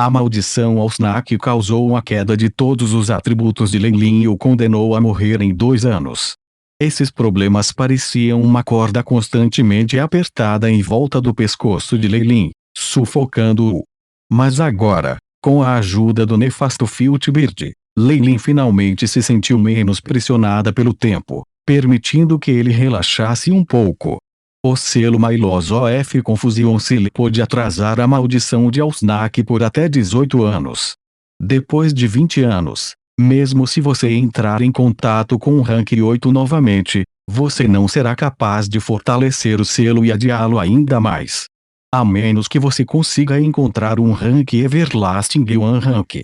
A maldição ao Snack causou a queda de todos os atributos de Lei-Lin e o condenou a morrer em 2 anos. Esses problemas pareciam uma corda constantemente apertada em volta do pescoço de Lei-Lin, sufocando-o. Mas agora, com a ajuda do nefasto Filtbird, Lei-Lin finalmente se sentiu menos pressionada pelo tempo, permitindo que ele relaxasse um pouco. O selo Mylos of Confusion Seal pôde atrasar a maldição de Alsnak por até 18 anos. Depois de 20 anos, mesmo se você entrar em contato com o Rank 8 novamente, você não será capaz de fortalecer o selo e adiá-lo ainda mais. A menos que você consiga encontrar um Rank Everlasting One Rank.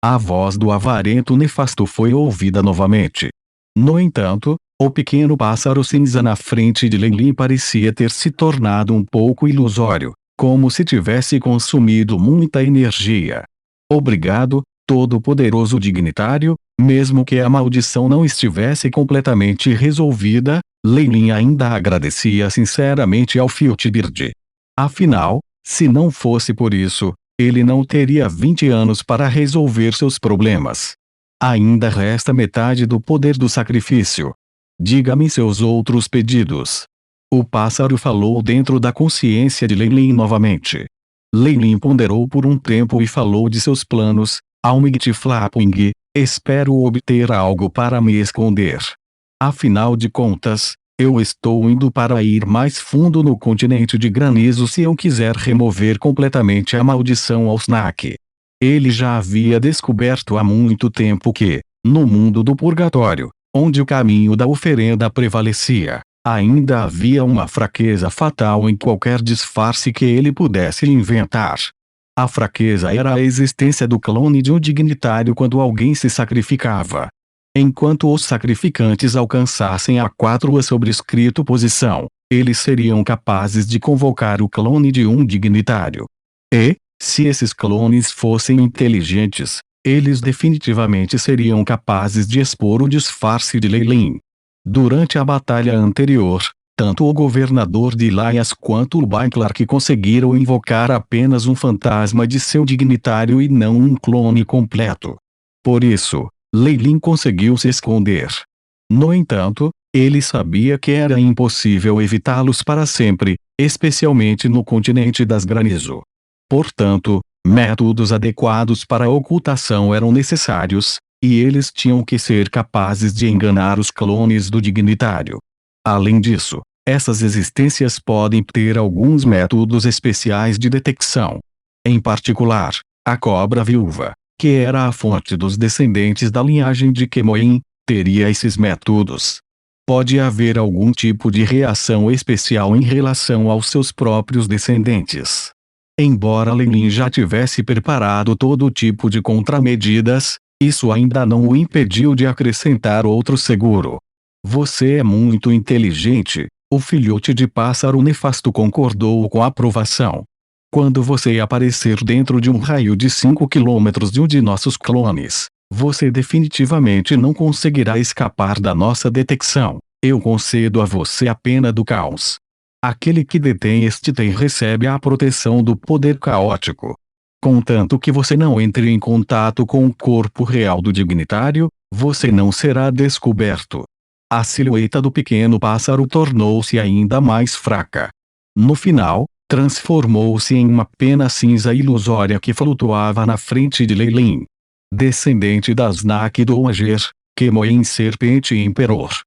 A voz do avarento nefasto foi ouvida novamente. No entanto, o pequeno pássaro cinza na frente de Lei-Lin parecia ter se tornado um pouco ilusório, como se tivesse consumido muita energia. Obrigado, todo-poderoso dignitário. Mesmo que a maldição não estivesse completamente resolvida, Lei-Lin ainda agradecia sinceramente ao Filtbird. Afinal, se não fosse por isso, ele não teria 20 anos para resolver seus problemas. Ainda resta metade do poder do sacrifício. Diga-me seus outros pedidos. O pássaro falou dentro da consciência de Lei-Lin novamente. Lei-Lin ponderou por um tempo e falou de seus planos. Almigt Flapwing, espero obter algo para me esconder. Afinal de contas, eu estou indo para ir mais fundo no continente de granizo se eu quiser remover completamente a maldição ao Snack. Ele já havia descoberto há muito tempo que, no mundo do purgatório, onde o caminho da oferenda prevalecia, ainda havia uma fraqueza fatal em qualquer disfarce que ele pudesse inventar. A fraqueza era a existência do clone de um dignitário quando alguém se sacrificava. Enquanto os sacrificantes alcançassem a 4 sobrescrito posição, eles seriam capazes de convocar o clone de um dignitário. E, se esses clones fossem inteligentes, eles definitivamente seriam capazes de expor o disfarce de Lei-Lin. Durante a batalha anterior, tanto o governador de Laias quanto o Baiklark conseguiram invocar apenas um fantasma de seu dignitário e não um clone completo. Por isso, Lei-Lin conseguiu se esconder. No entanto, ele sabia que era impossível evitá-los para sempre, especialmente no continente das granizo. Portanto, métodos adequados para a ocultação eram necessários, e eles tinham que ser capazes de enganar os clones do dignitário. Além disso, essas existências podem ter alguns métodos especiais de detecção. Em particular, a cobra viúva, que era a fonte dos descendentes da linhagem de Kemoin, teria esses métodos. Pode haver algum tipo de reação especial em relação aos seus próprios descendentes. Embora Lei-Lin já tivesse preparado todo tipo de contramedidas, isso ainda não o impediu de acrescentar outro seguro. Você é muito inteligente, o filhote de pássaro nefasto concordou com aprovação. Quando você aparecer dentro de um raio de 5 quilômetros de um de nossos clones, você definitivamente não conseguirá escapar da nossa detecção. Eu concedo a você a pena do caos. Aquele que detém este item recebe a proteção do poder caótico. Contanto que você não entre em contato com o corpo real do dignitário, você não será descoberto. A silhueta do pequeno pássaro tornou-se ainda mais fraca. No final, transformou-se em uma pena cinza ilusória que flutuava na frente de Lei-Lin. Descendente das Snack do Ager, Kemoin Serpente Imperor.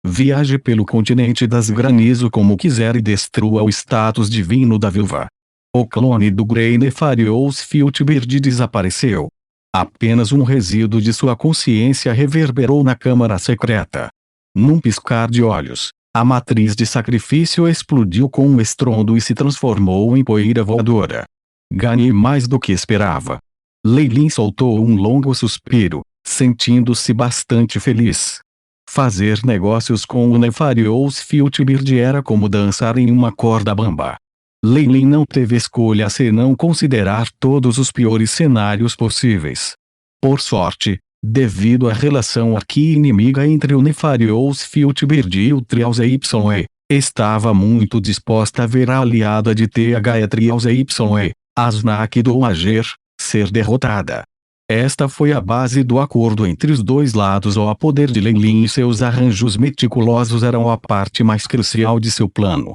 Viaje pelo continente das granizo como quiser e destrua o status divino da viúva. O clone do Grey Nefarious Filtbird desapareceu. Apenas um resíduo de sua consciência reverberou na câmara secreta. Num piscar de olhos, a matriz de sacrifício explodiu com um estrondo e se transformou em poeira voadora. Ganhei mais do que esperava. Lei-Lin soltou um longo suspiro, sentindo-se bastante feliz. Fazer negócios com o Nefarious Filtbird era como dançar em uma corda bamba. Lei-Lin não teve escolha senão considerar todos os piores cenários possíveis. Por sorte, devido à relação arqui-inimiga entre o Nefarious Filtbird e o Trials EYE, estava muito disposta a ver a aliada de THE Trials EYE, a Snack do Ager, ser derrotada. Esta foi a base do acordo entre os dois lados. O poder de Lei Lin e seus arranjos meticulosos eram a parte mais crucial de seu plano.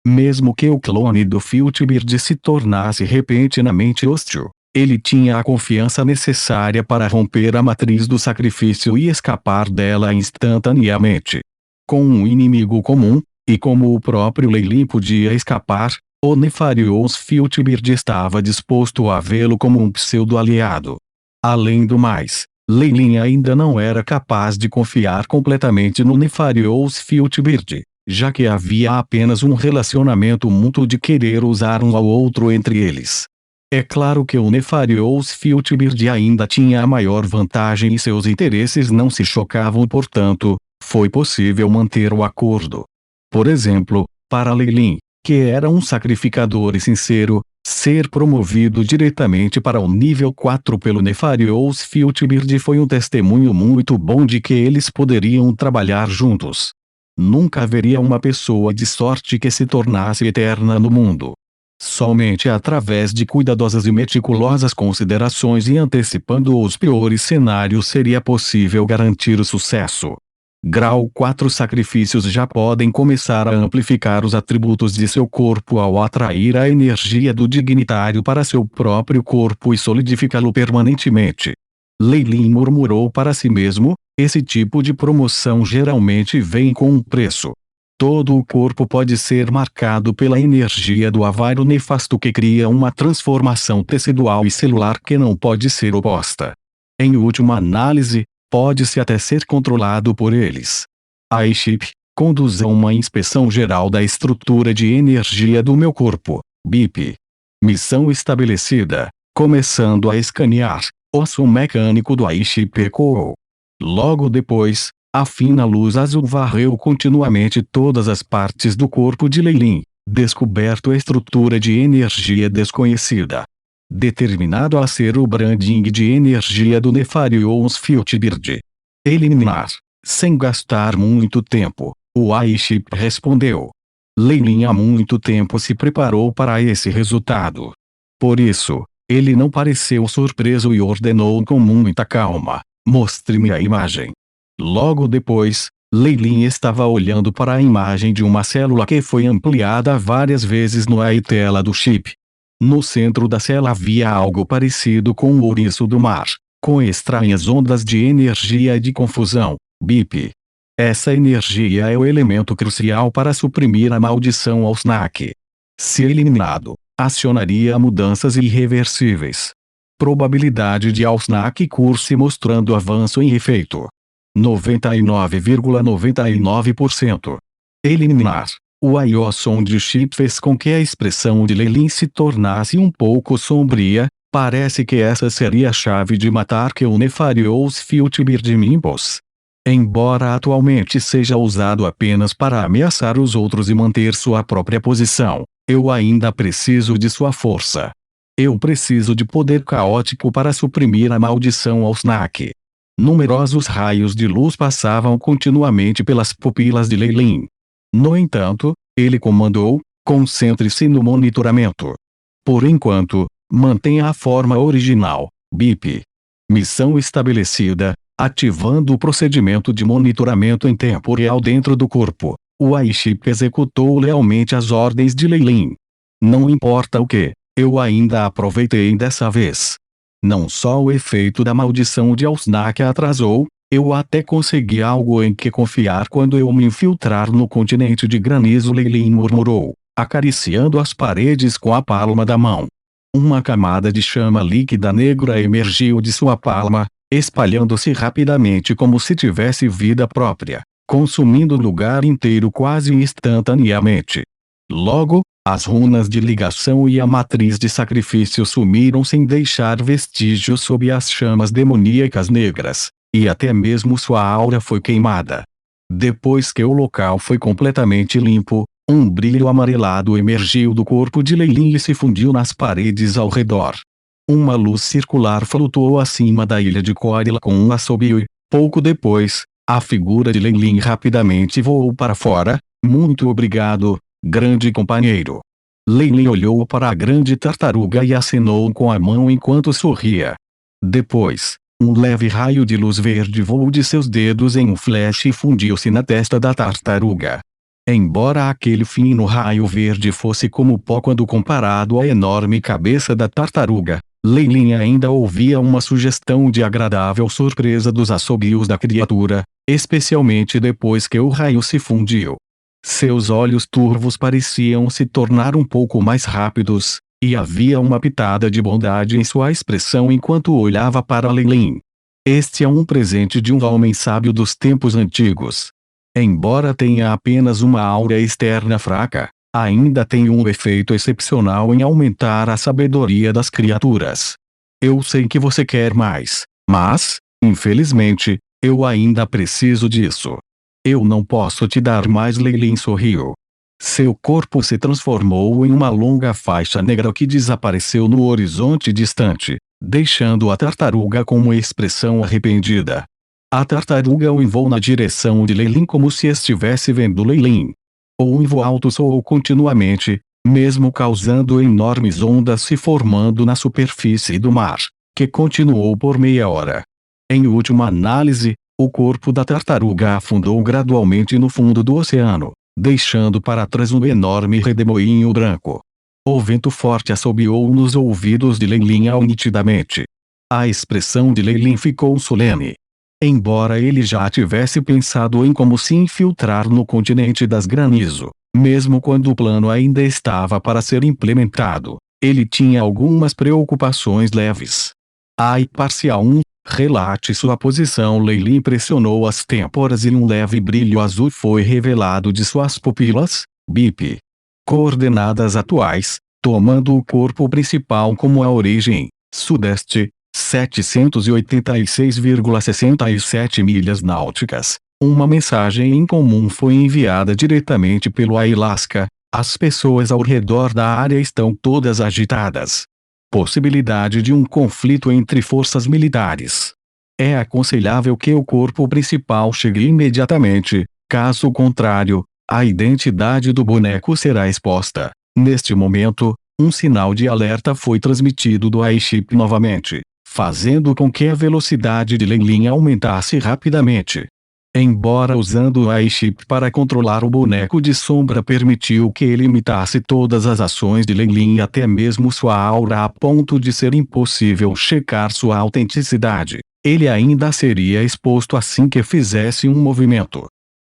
Mesmo que o clone do Filtbird se tornasse repentinamente hostil, ele tinha a confiança necessária para romper a matriz do sacrifício e escapar dela instantaneamente. Com um inimigo comum, e como o próprio Lei Lin podia escapar, o Nefarious Filtbird estava disposto a vê-lo como um pseudo-aliado. Além do mais, Lei Lin ainda não era capaz de confiar completamente no Nefarious Filtbird, já que havia apenas um relacionamento mútuo de querer usar um ao outro entre eles. É claro que o Nefarious Filtbird ainda tinha a maior vantagem e seus interesses não se chocavam, portanto, foi possível manter o acordo. Por exemplo, para Lei Lin, que era um sacrificador e sincero, ser promovido diretamente para o nível 4 pelo Nefarious Filtbird foi um testemunho muito bom de que eles poderiam trabalhar juntos. Nunca haveria uma pessoa de sorte que se tornasse eterna no mundo. Somente através de cuidadosas e meticulosas considerações e antecipando os piores cenários seria possível garantir o sucesso. Grau 4 sacrifícios já podem começar a amplificar os atributos de seu corpo ao atrair a energia do dignitário para seu próprio corpo e solidificá-lo permanentemente. Lei Lin murmurou para si mesmo, esse tipo de promoção geralmente vem com um preço. Todo o corpo pode ser marcado pela energia do avário nefasto que cria uma transformação tecidual e celular que não pode ser oposta. Em última análise, pode-se até ser controlado por eles. A equipe conduz a uma inspeção geral da estrutura de energia do meu corpo, BIP. Missão estabelecida, começando a escanear, osso mecânico do Aiship ecoou. Logo depois, a fina luz azul varreu continuamente todas as partes do corpo de Lei Lin, descoberto a estrutura de energia desconhecida. Determinado a ser o branding de energia do Nefarious Filtbird. Eliminar, sem gastar muito tempo, o Aiship respondeu. Lei Lin há muito tempo se preparou para esse resultado. Por isso, ele não pareceu surpreso e ordenou com muita calma, mostre-me a imagem. Logo depois, Lei Lin estava olhando para a imagem de uma célula que foi ampliada várias vezes no tela do chip. No centro da cela havia algo parecido com o ouriço do mar, com estranhas ondas de energia e de confusão, BIP. Essa energia é o elemento crucial para suprimir a maldição ao Snack. Se eliminado, acionaria mudanças irreversíveis. Probabilidade de Snack curse mostrando avanço em efeito. 99,99%. Eliminar. O Sound Chip fez com que a expressão de Lei Lin se tornasse um pouco sombria. Parece que essa seria a chave de matar que o Nefarious Filtbird me impôs. Embora atualmente seja usado apenas para ameaçar os outros e manter sua própria posição, eu ainda preciso de sua força. Eu preciso de poder caótico para suprimir a maldição ao Snack. Numerosos raios de luz passavam continuamente pelas pupilas de Lei Lin. No entanto, ele comandou, concentre-se no monitoramento. Por enquanto, mantenha a forma original, BIP. Missão estabelecida, ativando o procedimento de monitoramento em tempo real dentro do corpo. O Aiship executou lealmente as ordens de Lei Lin. Não importa o que, eu ainda aproveitei dessa vez. Não só o efeito da maldição de Alsnak atrasou, eu até consegui algo em que confiar quando eu me infiltrar no continente de granizo. Lei Lin murmurou, acariciando as paredes com a palma da mão. Uma camada de chama líquida negra emergiu de sua palma, espalhando-se rapidamente como se tivesse vida própria, consumindo o lugar inteiro quase instantaneamente. Logo, as runas de ligação e a matriz de sacrifício sumiram sem deixar vestígios sob as chamas demoníacas negras. E até mesmo sua aura foi queimada. Depois que o local foi completamente limpo, um brilho amarelado emergiu do corpo de Lei Lin e se fundiu nas paredes ao redor. Uma luz circular flutuou acima da ilha de Corila com um assobio e, pouco depois, a figura de Lei Lin rapidamente voou para fora. Muito obrigado, grande companheiro. Leilin olhou para a grande tartaruga e acenou com a mão enquanto sorria. Depois, um leve raio de luz verde voou de seus dedos em um flash e fundiu-se na testa da tartaruga. Embora aquele fino raio verde fosse como pó quando comparado à enorme cabeça da tartaruga, Leilin ainda ouvia uma sugestão de agradável surpresa dos assobios da criatura, especialmente depois que o raio se fundiu. Seus olhos turvos pareciam se tornar um pouco mais rápidos, e havia uma pitada de bondade em sua expressão enquanto olhava para Leilin. Este é um presente de um homem sábio dos tempos antigos. Embora tenha apenas uma aura externa fraca, ainda tem um efeito excepcional em aumentar a sabedoria das criaturas. Eu sei que você quer mais, mas, infelizmente, eu ainda preciso disso. Eu não posso te dar mais. Leilin sorriu. Seu corpo se transformou em uma longa faixa negra que desapareceu no horizonte distante, deixando a tartaruga com uma expressão arrependida. A tartaruga uivou na direção de Leilin como se estivesse vendo Leilin. O uivo alto soou continuamente, mesmo causando enormes ondas se formando na superfície do mar, que continuou por meia hora. Em última análise, o corpo da tartaruga afundou gradualmente no fundo do oceano, deixando para trás um enorme redemoinho branco. O vento forte assobiou nos ouvidos de Leilin nitidamente. A expressão de Leilin ficou solene. Embora ele já tivesse pensado em como se infiltrar no continente das granizo, mesmo quando o plano ainda estava para ser implementado, ele tinha algumas preocupações leves. Parcial 1, relate sua posição. Leilin pressionou as têmporas e um leve brilho azul foi revelado de suas pupilas. BIP. Coordenadas atuais, tomando o corpo principal como a origem, sudeste, 786,67 milhas náuticas. Uma mensagem incomum foi enviada diretamente pelo Alaska. As pessoas ao redor da área estão todas agitadas. Possibilidade de um conflito entre forças militares. É aconselhável que o corpo principal chegue imediatamente, caso contrário, a identidade do boneco será exposta. Neste momento, um sinal de alerta foi transmitido do iShip novamente, fazendo com que a velocidade de Leilin aumentasse rapidamente. Embora usando o iShip para controlar o boneco de sombra permitiu que ele imitasse todas as ações de Leilin e até mesmo sua aura a ponto de ser impossível checar sua autenticidade, ele ainda seria exposto assim que fizesse um movimento.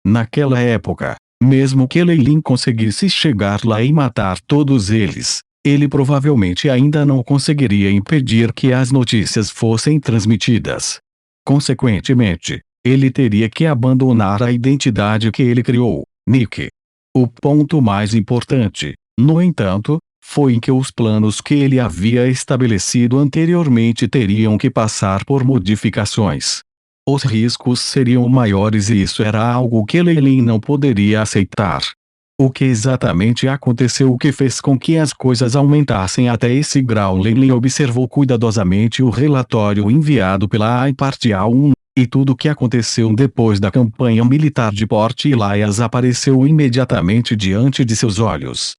Naquela época, mesmo que Leilin conseguisse chegar lá e matar todos eles, ele provavelmente ainda não conseguiria impedir que as notícias fossem transmitidas. Consequentemente, ele teria que abandonar a identidade que ele criou, Nick. O ponto mais importante, no entanto, foi que os planos que ele havia estabelecido anteriormente teriam que passar por modificações. Os riscos seriam maiores e isso era algo que Leilin não poderia aceitar. O que exatamente aconteceu que fez com que as coisas aumentassem até esse grau? Leilin observou cuidadosamente o relatório enviado pela Parcial 1, e tudo o que aconteceu depois da campanha militar de Port Elias apareceu imediatamente diante de seus olhos.